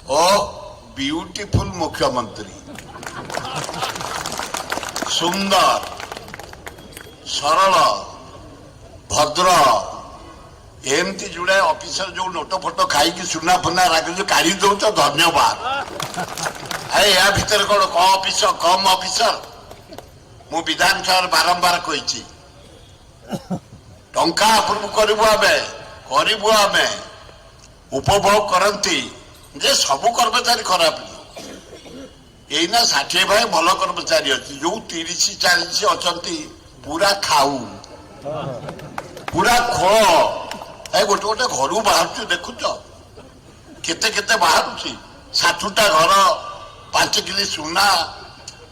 ओ beautiful मुख्यमंत्री सुंदर सरल भद्र एमती जुड़े ऑफिसर जो नोट फोटो खाई सुना फुना राग काढ़ी दौच धन्यवाद। या भितर कौन कम ऑफिसर मु विधानसभा बारंबार कही टंका अप्रूव करू आम उपभोग करती जे सबु कर्मचारी खराब एना 60 भाई भल कर्मचारी अच्छी जो 30-40 अच्छा पूरा खाऊ पूरा खोल गोटे गोटे घर बाहर देखुच केते केते बाहर 60टा घर 5 किलो सुना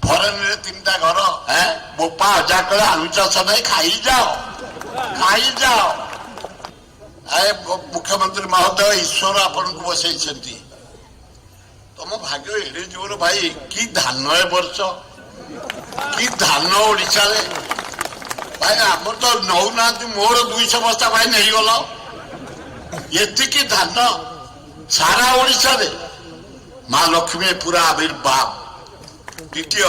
फरेन रे 3टा घर है बोपा हजार कले आलू चाष नहीं खाई जाओ मुख्यमंत्री महोदय ईश्वर आपन को बसई तुम भाग्य एडे जोर भाई कि धान ए वर्ष कि धान ओडिशा रे भाई आम तो नौना मोर 200 बस्ता भाई नहीं गल ये धान सारा ओडिशा रे माँ लक्ष्मी पूरा आविर्भाव। द्वितीय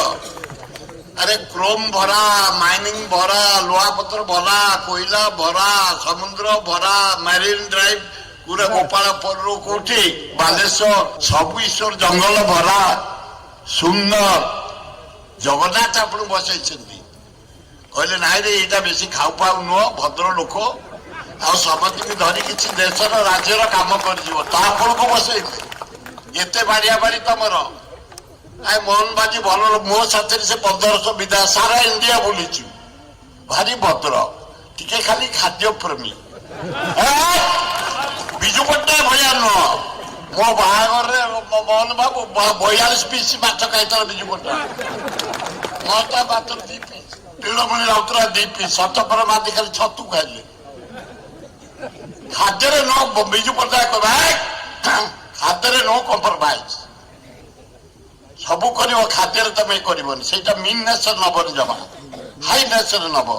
अरे क्रोम भरा माइनिंग भरा लोहापत्र भरा कोयला भरा समुद्र भरा मैरीन ड्राइव पूरा गोपालपुर कोठी बालेश्वर सब ईश्वर जंगल भरा सुंदर जगन्नाथ आपन बसई कहले नाई रे यहाँ बेसी खाऊ पाऊ नुह भद्र लोक आ समस्त धरी किसी देशर राज्यर काम कर बसई एते बाड़िया बाड़ी तुमर मोहन बाजी भल मो साथी से 1500 विधा सारा इंडिया बुली भारी भद्र टिके खाली खाद्य प्रेमी विजु पट्टनायक भैया नुह मो बाहागर मोहन बाबू 42 पीस माछ खाई विजु पट्टनायक मोटा मात्र 2 पीस तृणमूल राउतरा 2 पीस सतपर मादी खाली छतु खाइले खाद्य नो विजु पट्टनायक खाद्य नो कम्प्रोमाइज सबू कर खाद्य तुम कर मीन नेचर नबन जमा हाई नेचर नब।